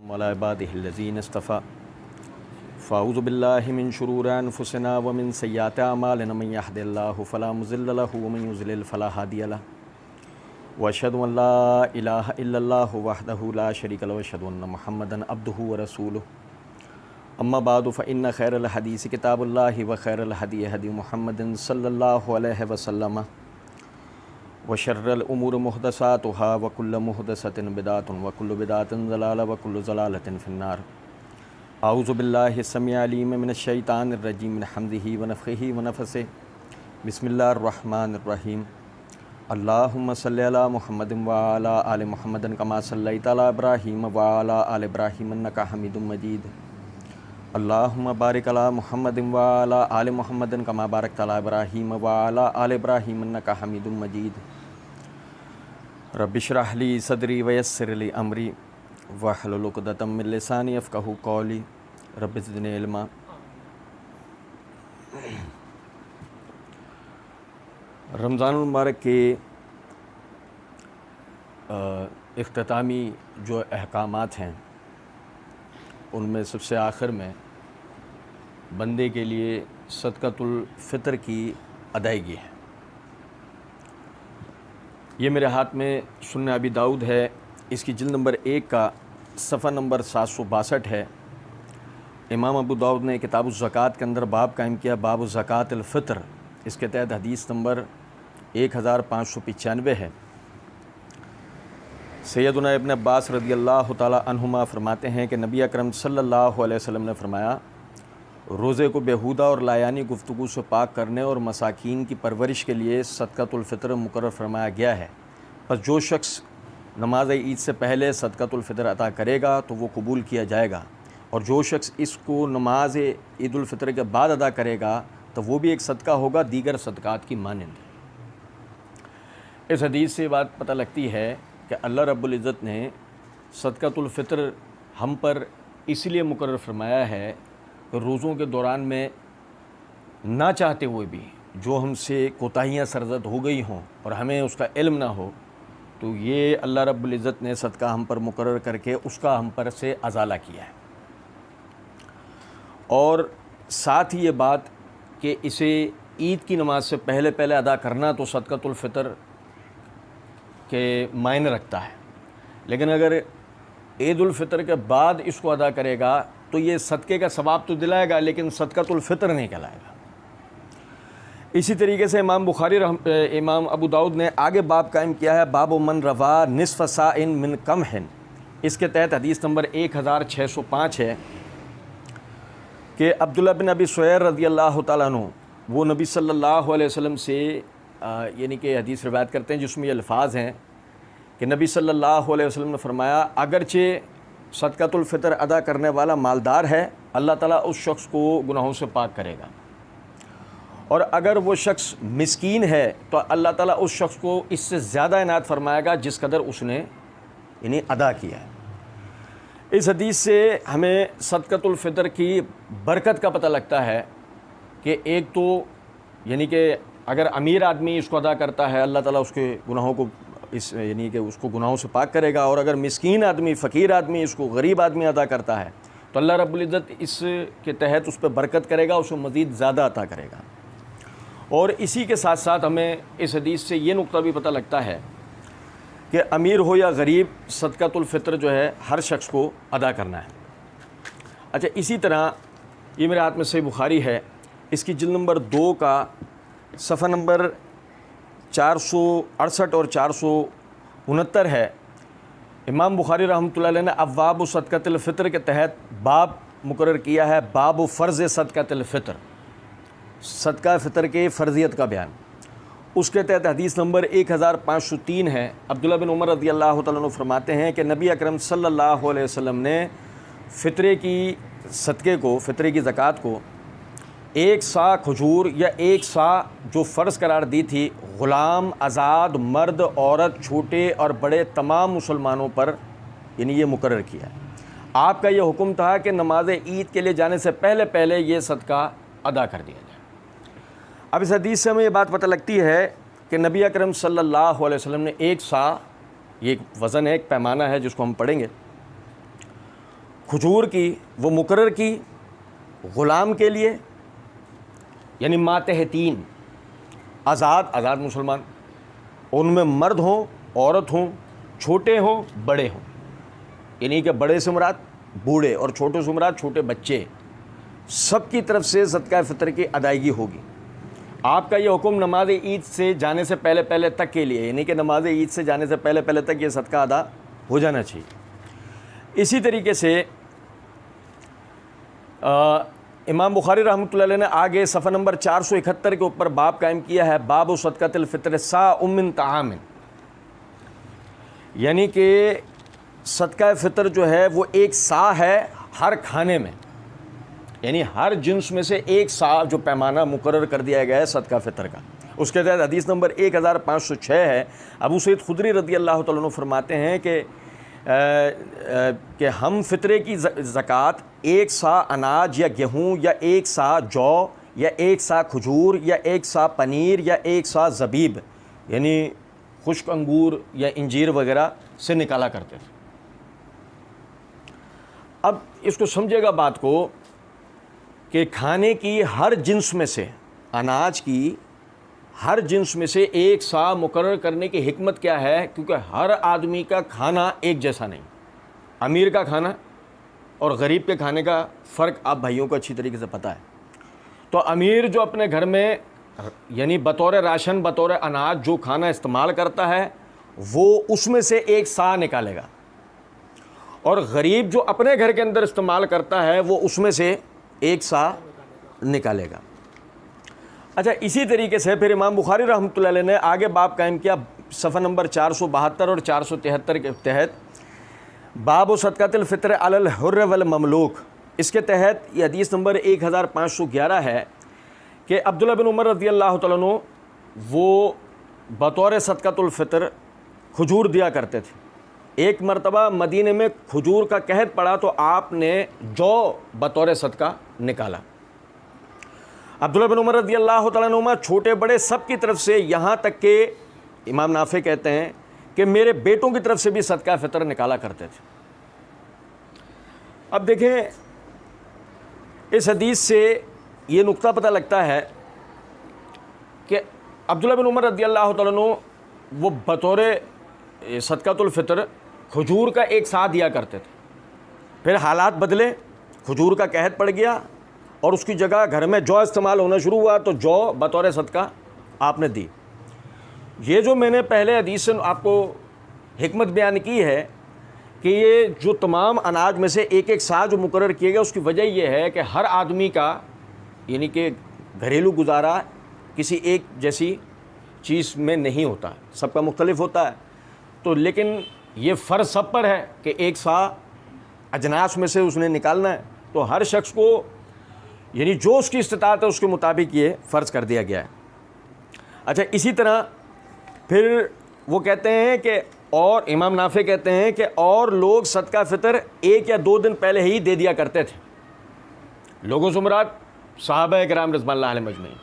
وعلى عباده الذين اصطفى فاعوذ بالله من شرور انفسنا ومن سيئات اعمالنا من يهد الله فلا مضل له ومن يضلل فلا هادي له واشهد ان لا اله الا الله وحده لا شريك له واشهد ان محمدا عبده ورسوله اما بعد فان خير الحديث كتاب الله وخير الهدي هدي محمد صلى الله عليه وسلم وشر الأمور محدثاتها وكل محدثة بدعة وكل بدعة ضلالة وكل ضلالة في النار أعوذ بالله السميع العليم من الشيطان الرجيم من حمزه ونفخه ونفثه بسم الله الرحمن الرحيم اللهم صل على محمد وعلى آل محمد كما صليت على إبراهيم وعلى آل إبراهيم إنك حميد مجيد اللهم بارك على محمد وعلى آل محمد كما باركت على إبراهيم وعلى آل إبراهيم إنك حميد مجيد رب اشرح لي صدري ويسر لي أمري واحلل عقدة من لساني يفقهوا قولي رب زدني علما۔ رمضان المبارک کے اختتامی جو احکامات ہیں ان میں سب سے آخر میں بندے کے لیے صدقۃ الفطر کی ادائیگی ہے۔ یہ میرے ہاتھ میں سنن ابی داؤد ہے، اس کی جلد نمبر 1 کا صفحہ نمبر 762 ہے۔ امام ابو داؤد نے کتاب الزکوٰۃ کے اندر باب قائم کیا، باب زکوٰۃ الفطر، اس کے تحت حدیث نمبر 1595 ہے۔ سیدنا ابن عباس رضی اللہ تعالی عنہما فرماتے ہیں کہ نبی اکرم صلی اللہ علیہ وسلم نے فرمایا، روزے کو بیہودہ اور لایانی گفتگو سے پاک کرنے اور مساکین کی پرورش کے لیے صدقۃ الفطر مقرر فرمایا گیا ہے، پس جو شخص نماز عید سے پہلے صدقۃ الفطر عطا کرے گا تو وہ قبول کیا جائے گا، اور جو شخص اس کو نماز عید الفطر کے بعد ادا کرے گا تو وہ بھی ایک صدقہ ہوگا دیگر صدقات کی مانند۔ اس حدیث سے بات پتہ لگتی ہے کہ اللہ رب العزت نے صدقۃ الفطر ہم پر اس لیے مقرر فرمایا ہے کہ روزوں کے دوران میں نہ چاہتے ہوئے بھی جو ہم سے کوتاہیاں سرزد ہو گئی ہوں اور ہمیں اس کا علم نہ ہو تو یہ اللہ رب العزت نے صدقہ ہم پر مقرر کر کے اس کا ہم پر سے ازالہ کیا ہے۔ اور ساتھ ہی یہ بات کہ اسے عید کی نماز سے پہلے ادا کرنا تو صدقۃ الفطر کے معنی رکھتا ہے، لیکن اگر عید الفطر کے بعد اس کو ادا کرے گا تو یہ صدقے کا ثواب تو دلائے گا لیکن صدقۃ الفطر نہیں کہلائے گا۔ اسی طریقے سے امام ابو داؤد نے آگے باب قائم کیا ہے، باب من روا نصف صاع من قمح، اس کے تحت حدیث نمبر 1605 ہے کہ عبداللہ بن ابی سعیر رضی اللہ تعالیٰ عنہ وہ نبی صلی اللہ علیہ وسلم سے یعنی کہ حدیث روایت کرتے ہیں جس میں یہ الفاظ ہیں کہ نبی صلی اللہ علیہ وسلم نے فرمایا، اگرچہ صدقۃ الفطر ادا کرنے والا مالدار ہے اللہ تعالیٰ اس شخص کو گناہوں سے پاک کرے گا، اور اگر وہ شخص مسکین ہے تو اللہ تعالیٰ اس شخص کو اس سے زیادہ عنایت فرمائے گا جس قدر اس نے یعنی ادا کیا ہے۔ اس حدیث سے ہمیں صدقۃ الفطر کی برکت کا پتہ لگتا ہے کہ ایک تو یعنی کہ اگر امیر آدمی اس کو ادا کرتا ہے اللہ تعالیٰ اس کے گناہوں کو یعنی کہ اس کو گناہوں سے پاک کرے گا، اور اگر مسکین آدمی فقیر آدمی اس کو غریب آدمی ادا کرتا ہے تو اللہ رب العزت اس کے تحت اس پہ برکت کرے گا، اس کو مزید زیادہ عطا کرے گا۔ اور اسی کے ساتھ ساتھ ہمیں اس حدیث سے یہ نقطہ بھی پتہ لگتا ہے کہ امیر ہو یا غریب صدقۃ الفطر جو ہے ہر شخص کو ادا کرنا ہے۔ اچھا، اسی طرح یہ میرے ہاتھ میں صحیح بخاری ہے، اس کی جلد نمبر 2 کا صفحہ نمبر 468 اور 469 ہے۔ امام بخاری رحمۃ اللہ علیہ نے ابواب صدقۃ الفطر کے تحت باب مقرر کیا ہے، باب فرض صدقۃ الفطر، صدقہ فطر کے فرضیت کا بیان۔ اس کے تحت حدیث نمبر 1503 ہے۔ عبداللہ بن عمر رضی اللہ تعالیٰ عنہ فرماتے ہیں کہ نبی اکرم صلی اللہ علیہ وسلم نے فطرے کی صدقے کو، فطرے کی زکوٰۃ کو 1 صاع کھجور یا 1 صاع جو فرض قرار دی تھی غلام، آزاد، مرد، عورت، چھوٹے اور بڑے تمام مسلمانوں پر یعنی یہ مقرر کیا ہے۔ آپ کا یہ حکم تھا کہ نماز عید کے لیے جانے سے پہلے یہ صدقہ ادا کر دیا جائے۔ اب اس حدیث سے ہمیں یہ بات پتہ لگتی ہے کہ نبی اکرم صلی اللہ علیہ وسلم نے 1 صاع، یہ ایک وزن ہے، ایک پیمانہ ہے جس کو ہم پڑھیں گے، کھجور کی وہ مقرر کی غلام کے لیے، یعنی ماتحتین، آزاد مسلمان، ان میں مرد ہوں عورت ہوں، چھوٹے ہوں بڑے ہوں، یعنی کہ بڑے سے مراد بوڑھے اور چھوٹے سے مراد چھوٹے بچے، سب کی طرف سے صدقہ فطر کی ادائیگی ہوگی۔ آپ کا یہ حکم نماز عید سے جانے سے پہلے پہلے تک کے لیے، یعنی کہ نماز عید سے جانے سے پہلے پہلے تک یہ صدقہ ادا ہو جانا چاہیے۔ اسی طریقے سے امام بخاری رحمۃ اللہ علیہ نے آگے صفحہ نمبر 471 کے اوپر باب قائم کیا ہے، باب و صدقۃ الفطر صاع من طعام، یعنی کہ صدقہ فطر جو ہے وہ ایک صاع ہے ہر کھانے میں، یعنی ہر جنس میں سے ایک صاع جو پیمانہ مقرر کر دیا گیا ہے صدقہ فطر کا۔ اس کے تحت حدیث نمبر 1506 ہے، ابو سعید خدری رضی اللہ تعالیٰ عنہ فرماتے ہیں کہ ہم فطرے کی زکوٰۃ ایک صاع اناج یا گیہوں یا ایک صاع جو یا ایک صاع کھجور یا ایک صاع پنیر یا ایک صاع زبیب، یعنی خشک انگور یا انجیر وغیرہ سے نکالا کرتے تھے۔ اب اس کو سمجھے گا بات کو کہ کھانے کی ہر جنس میں سے، اناج کی ہر جنس میں سے ایک صاع مقرر کرنے کی حکمت کیا ہے؟ کیونکہ ہر آدمی کا کھانا ایک جیسا نہیں، امیر کا کھانا اور غریب کے کھانے کا فرق آپ بھائیوں کو اچھی طریقے سے پتہ ہے۔ تو امیر جو اپنے گھر میں یعنی بطور راشن بطور اناج جو کھانا استعمال کرتا ہے وہ اس میں سے ایک صاع نکالے گا، اور غریب جو اپنے گھر کے اندر استعمال کرتا ہے وہ اس میں سے ایک صاع نکالے گا۔ اچھا، اسی طریقے سے پھر امام بخاری رحمۃ اللہ علیہ نے آگے باب قائم کیا صفحہ نمبر 472 اور 473 کے تحت، باب و صدقۃ الفطر علی الحر والمملوک۔ اس کے تحت یہ حدیث نمبر 1511 ہے کہ عبداللہ بن عمر رضی اللہ تعالیٰ عنہ وہ بطور صدقۃ الفطر کھجور دیا کرتے تھے۔ ایک مرتبہ مدینے میں کھجور کا قحط پڑا تو آپ نے جو بطور صدقہ نکالا۔ عبداللہ بن عمر رضی اللہ تعالیٰ عنہ چھوٹے بڑے سب کی طرف سے، یہاں تک کہ امام نافع کہتے ہیں کہ میرے بیٹوں کی طرف سے بھی صدقہ فطر نکالا کرتے تھے۔ اب دیکھیں اس حدیث سے یہ نقطہ پتہ لگتا ہے کہ عبداللہ بن عمر رضی اللہ تعالیٰ عنہ وہ بطور صدقۃ الفطر کھجور کا ایک صاع دیا کرتے تھے، پھر حالات بدلے، کھجور کا قحط پڑ گیا اور اس کی جگہ گھر میں جو استعمال ہونا شروع ہوا تو جو بطور صدقہ آپ نے دی۔ یہ جو میں نے پہلے حدیث سے آپ کو حکمت بیان کی ہے کہ یہ جو تمام اناج میں سے ایک ایک صاع جو مقرر کیے گئے، اس کی وجہ یہ ہے کہ ہر آدمی کا یعنی کہ گھریلو گزارا کسی ایک جیسی چیز میں نہیں ہوتا، سب کا مختلف ہوتا ہے، تو لیکن یہ فرض سب پر ہے کہ ایک صاع اجناس میں سے اس نے نکالنا ہے، تو ہر شخص کو یعنی جو اس کی استطاعت ہے اس کے مطابق یہ فرض کر دیا گیا ہے۔ اچھا، اسی طرح پھر وہ کہتے ہیں کہ اور امام نافع کہتے ہیں کہ اور لوگ صدقہ فطر 1 یا 2 دن پہلے ہی دے دیا کرتے تھے۔ لوگوں سے مراد صحابہ کرام رضوان اللہ علیہ مجمعین،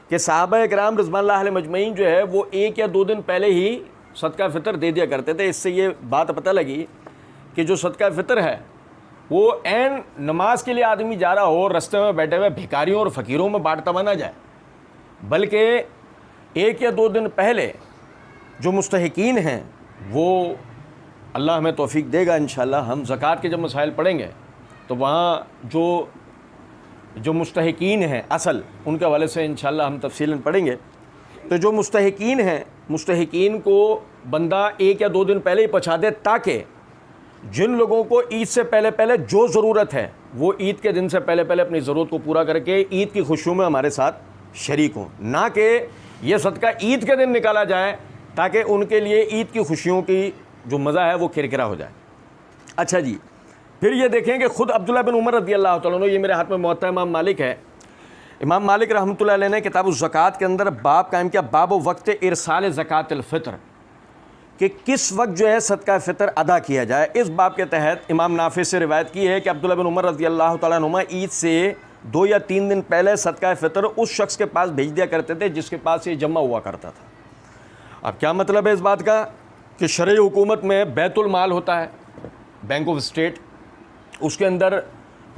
کہ صحابہ کرام رضوان اللہ علیہ مجمعین جو ہے وہ 1 یا 2 دن پہلے ہی صدقہ فطر دے دیا کرتے تھے۔ اس سے یہ بات پتہ لگی کہ جو صدقہ فطر ہے وہ عین نماز کے لیے آدمی جا رہا ہو، رستے میں بیٹھے ہوئے بھکاریوں اور فقیروں میں بانٹتا ہوا نہ جائے، بلکہ 1 یا 2 دن پہلے جو مستحقین ہیں وہ اللہ ہمیں توفیق دے گا انشاءاللہ۔ ہم زکوٰۃ کے جب مسائل پڑھیں گے تو وہاں جو مستحقین ہیں اصل ان کے حوالے سے انشاءاللہ ہم تفصیلاً پڑھیں گے۔ تو جو مستحقین ہیں، مستحقین کو بندہ 1 یا 2 دن پہلے ہی پہنچا دے، تاکہ جن لوگوں کو عید سے پہلے پہلے جو ضرورت ہے وہ عید کے دن سے پہلے پہلے اپنی ضرورت کو پورا کر کے عید کی خوشیوں میں ہمارے ساتھ شریک ہوں، نہ کہ یہ صدقہ عید کے دن نکالا جائے تاکہ ان کے لیے عید کی خوشیوں کی جو مزہ ہے وہ کرکرا ہو جائے۔ اچھا جی، پھر یہ دیکھیں کہ خود عبداللہ بن عمر رضی اللہ تعالیٰ عنہ، یہ میرے ہاتھ میں موطا امام مالک ہے، امام مالک رحمۃ اللہ علیہ نے کتاب الزکوٰۃ کے اندر باب قائم کیا، باب وقت ارسال زکوٰۃ الفطر، کہ کس وقت جو ہے صدقہ فطر ادا کیا جائے۔ اس باب کے تحت امام نافع سے روایت کی ہے کہ عبداللہ بن عمر رضی اللہ تعالیٰ عنہ عید سے 2 یا 3 دن پہلے صدقہ فطر اس شخص کے پاس بھیج دیا کرتے تھے جس کے پاس یہ جمع ہوا کرتا تھا۔ اب کیا مطلب ہے اس بات کا؟ کہ شرعی حکومت میں بیت المال ہوتا ہے، بینک آف اسٹیٹ، اس کے اندر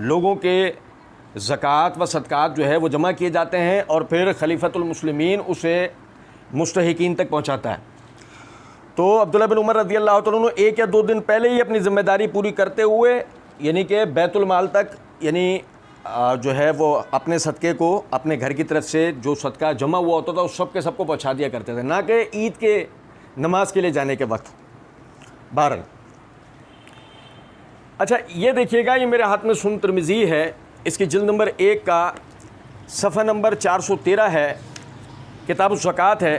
لوگوں کے زکوٰۃ و صدقات جو ہے وہ جمع کیے جاتے ہیں اور پھر خلیفۃ المسلمین اسے مستحقین تک پہنچاتا ہے۔ تو عبداللہ بن عمر رضی اللہ تعالیٰ عنہ 1 یا 2 دن پہلے ہی اپنی ذمہ داری پوری کرتے ہوئے یعنی کہ بیت المال تک یعنی جو ہے وہ اپنے صدقے کو اپنے گھر کی طرف سے جو صدقہ جمع ہوا ہوتا تھا اس سب کے سب کو پہنچا دیا کرتے تھے، نہ کہ عید کے نماز کے لیے جانے کے وقت۔ بہرحال اچھا یہ دیکھیے گا، یہ میرے ہاتھ میں سنن ترمذی ہے، اس کی جلد نمبر 1 کا صفحہ نمبر 413 ہے، کتاب الزکوٰۃ ہے۔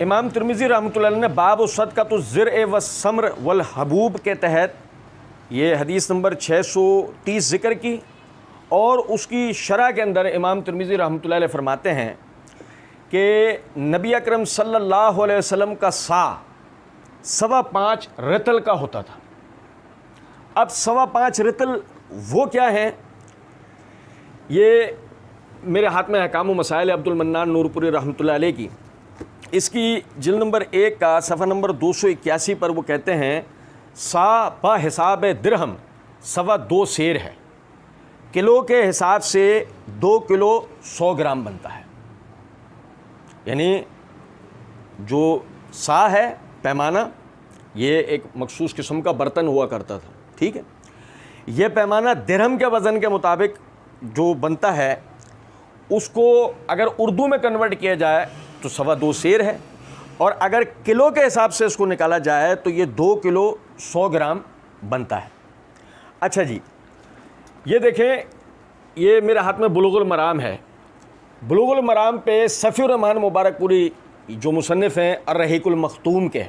امام ترمذی رحمۃ اللہ علیہ نے باب الصدقۃ الزرع والثمر والحبوب کے تحت یہ حدیث نمبر 630 ذکر کی، اور اس کی شرح کے اندر امام ترمذی رحمۃ اللہ علیہ فرماتے ہیں کہ نبی اکرم صلی اللہ علیہ وسلم کا سا 5.25 رطل کا ہوتا تھا۔ اب 5.25 رطل وہ کیا ہیں، یہ میرے ہاتھ میں احکام و مسائل عبد المنان نور پوری رحمۃ اللہ علیہ کی، اس کی جلد نمبر 1 کا صفحہ نمبر 281 پر وہ کہتے ہیں سا با حساب درہم 2.25 سیر ہے، کلو کے حساب سے 2 کلو 100 گرام بنتا ہے۔ یعنی جو سا ہے پیمانہ، یہ ایک مخصوص قسم کا برتن ہوا کرتا تھا، ٹھیک ہے، یہ پیمانہ درہم کے وزن کے مطابق جو بنتا ہے اس کو اگر اردو میں کنورٹ کیا جائے تو 2.25 سیر ہے، اور اگر کلو کے حساب سے اس کو نکالا جائے تو یہ 2 کلو 100 گرام بنتا ہے۔ اچھا جی، یہ دیکھیں، یہ میرے ہاتھ میں بلوغ المرام ہے۔ بلوغ المرام پہ صفی الرحمان مبارک پوری جو مصنف ہیں الرحیق المختوم کے،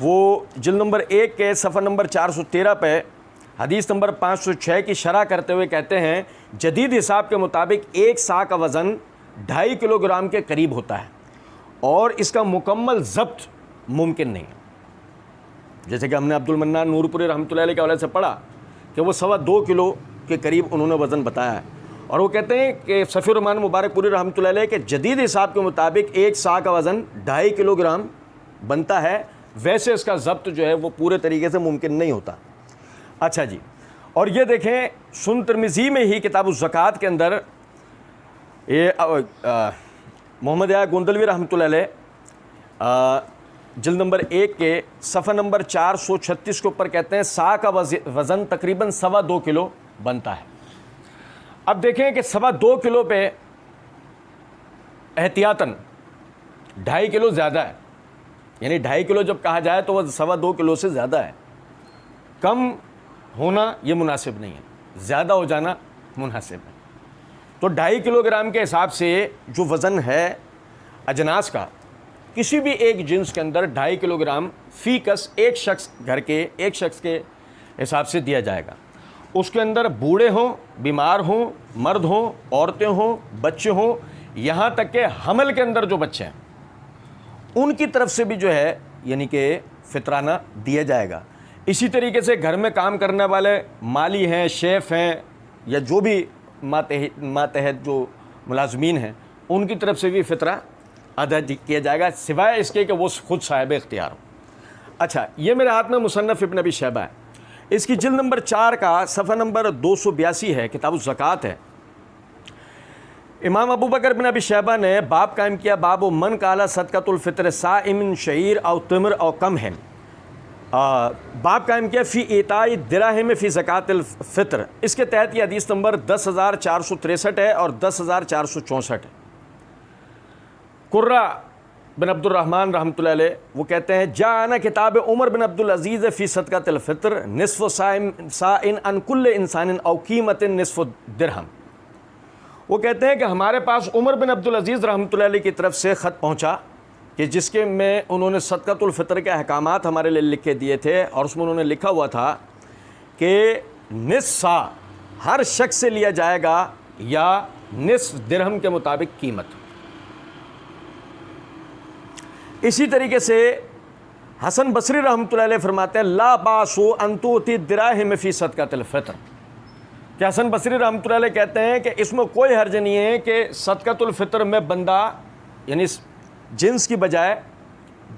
وہ جلد نمبر 1 کے صفحہ نمبر 413 پہ حدیث نمبر 506 کی شرح کرتے ہوئے کہتے ہیں جدید حساب کے مطابق 1 سا کا وزن 2.5 کلو گرام کے قریب ہوتا ہے، اور اس کا مکمل ضبط ممکن نہیں ہے۔ جیسے کہ ہم نے عبد المنان نور پوری رحمۃ اللہ علیہ کے حوالے سے پڑھا کہ وہ 2.25 کلو کے قریب انہوں نے وزن بتایا ہے، اور وہ کہتے ہیں کہ صفی الرحمان مبارک پوری رحمۃ اللہ علیہ کے جدید حساب کے مطابق 1 سا کا وزن 2.5 کلو گرام بنتا ہے، ویسے اس کا ضبط جو ہے وہ پورے طریقے سے ممکن نہیں ہوتا۔ اچھا جی، اور یہ دیکھیں سنن ترمذی میں ہی کتاب الزکوٰۃ کے اندر یہ محمد یا گوندلوی رحمۃ اللہ علیہ جلد نمبر 1 کے صفحہ نمبر 436 کے اوپر کہتے ہیں سا کا وزن تقریباً 2.25 کلو بنتا ہے۔ اب دیکھیں کہ 2.25 کلو پہ احتیاطاً 2.5 کلو زیادہ ہے، یعنی 2.5 کلو جب کہا جائے تو وہ 2.25 کلو سے زیادہ ہے۔ کم ہونا یہ مناسب نہیں ہے، زیادہ ہو جانا مناسب ہے۔ تو 2.5 کلو گرام کے حساب سے جو وزن ہے اجناس کا، کسی بھی ایک جنس کے اندر 2.5 کلو گرام فی کس ایک شخص کے حساب سے دیا جائے گا۔ اس کے اندر بوڑھے ہوں، بیمار ہوں، مرد ہوں، عورتیں ہوں، بچے ہوں، یہاں تک کہ حمل کے اندر جو بچے ہیں ان کی طرف سے بھی جو ہے یعنی کہ فطرانہ دیا جائے گا۔ اسی طریقے سے گھر میں کام کرنے والے مالی ہیں، شیف ہیں، یا جو بھی ماتحت جو ملازمین ہیں ان کی طرف سے بھی فطرہ ادا کیا جائے گا، سوائے اس کے کہ وہ خود صاحب اختیار ہو۔ اچھا، یہ میرے ہاتھ میں مصنف ابن ابی شیبہ ہے، اس کی جلد نمبر 4 کا صفحہ نمبر 282 ہے، کتاب الزکوٰۃ ہے۔ امام ابو بکر بن ابی شیبہ نے باب قائم کیا، باب من قال صدقۃ الفطر صائم شعیر او تمر او قمح، باب قائم کیا فی ایتاء الدراہم فی زکوٰۃ الفطر۔ اس کے تحت یہ حدیث نمبر 10,463 ہے اور 10,464 ہے۔ قرہ بن عبد الرحمن رحمۃ اللہ علیہ وہ کہتے ہیں جاءنا کتاب عمر بن عبد العزیز فی صدقۃ الفطر نصف سائن عن کل انسان او قیمت نصف درہم۔ وہ کہتے ہیں کہ ہمارے پاس عمر بن عبد العزیز رحمۃ اللہ علیہ کی طرف سے خط پہنچا کہ جس کے میں انہوں نے صدقۃ الفطر کے احکامات ہمارے لیے لکھ کے دیے تھے، اور اس میں انہوں نے لکھا ہوا تھا کہ نصف سا ہر شخص سے لیا جائے گا یا نصف درہم کے مطابق قیمت۔ اسی طریقے سے حسن بصری رحمۃ اللہ علیہ فرماتے ہیں لا باس ان تؤتی الدراہم فی صدقۃ الفطر، کہ حسن بصری رحمۃ اللہ علیہ کہتے ہیں کہ اس میں کوئی حرج نہیں ہے کہ صدقۃ الفطر میں بندہ یعنی جنس کی بجائے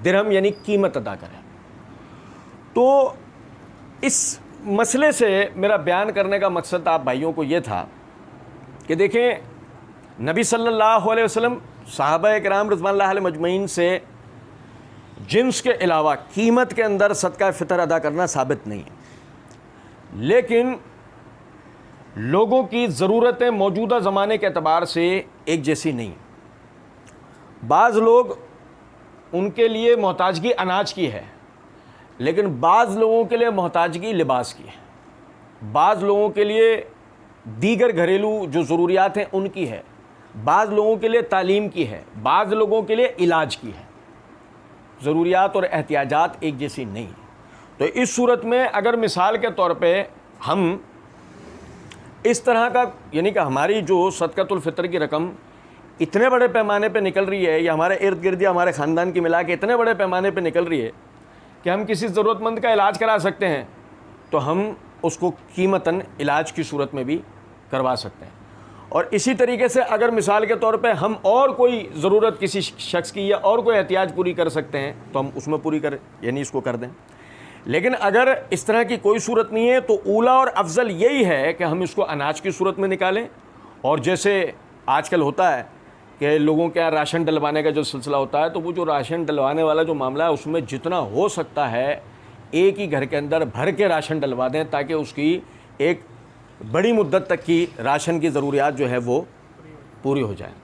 درہم یعنی قیمت ادا کرے۔ تو اس مسئلے سے میرا بیان کرنے کا مقصد آپ بھائیوں کو یہ تھا کہ دیکھیں نبی صلی اللہ علیہ وسلم صحابہ کرام رضوان اللہ علیہ مجمعین سے جنس کے علاوہ قیمت کے اندر صدقہ فطر ادا کرنا ثابت نہیں ہے، لیکن لوگوں کی ضرورتیں موجودہ زمانے کے اعتبار سے ایک جیسی نہیں۔ بعض لوگ ان کے لیے محتاجگی اناج کی ہے، لیکن بعض لوگوں کے لیے محتاجگی لباس کی ہے، بعض لوگوں کے لیے دیگر گھریلو جو ضروریات ہیں ان کی ہے، بعض لوگوں کے لیے تعلیم کی ہے، بعض لوگوں کے لیے علاج کی ہے۔ ضروریات اور احتیاجات ایک جیسی نہیں۔ تو اس صورت میں اگر مثال کے طور پہ ہم اس طرح کا یعنی کہ ہماری جو صدقۃ الفطر کی رقم اتنے بڑے پیمانے پہ نکل رہی ہے، یا ہمارے ارد گرد یا ہمارے خاندان کی ملا کے اتنے بڑے پیمانے پہ نکل رہی ہے کہ ہم کسی ضرورت مند کا علاج کرا سکتے ہیں، تو ہم اس کو قیمتاً علاج کی صورت میں بھی کروا سکتے ہیں۔ اور اسی طریقے سے اگر مثال کے طور پہ ہم اور کوئی ضرورت کسی شخص کی یا اور کوئی احتیاج پوری کر سکتے ہیں تو ہم اس میں پوری کریں، یعنی اس کو کر دیں۔ لیکن اگر اس طرح کی کوئی صورت نہیں ہے تو اولیٰ اور افضل یہی ہے کہ ہم اس کو اناج کی صورت میں نکالیں، اور جیسے آج کل ہوتا ہے کہ لوگوں کے راشن ڈلوانے کا جو سلسلہ ہوتا ہے، تو وہ جو راشن ڈلوانے والا جو معاملہ ہے اس میں جتنا ہو سکتا ہے ایک ہی گھر کے اندر بھر کے راشن ڈلوا دیں، تاکہ اس کی ایک بڑی مدت تک کی راشن کی ضروریات جو ہے وہ پوری ہو جائیں۔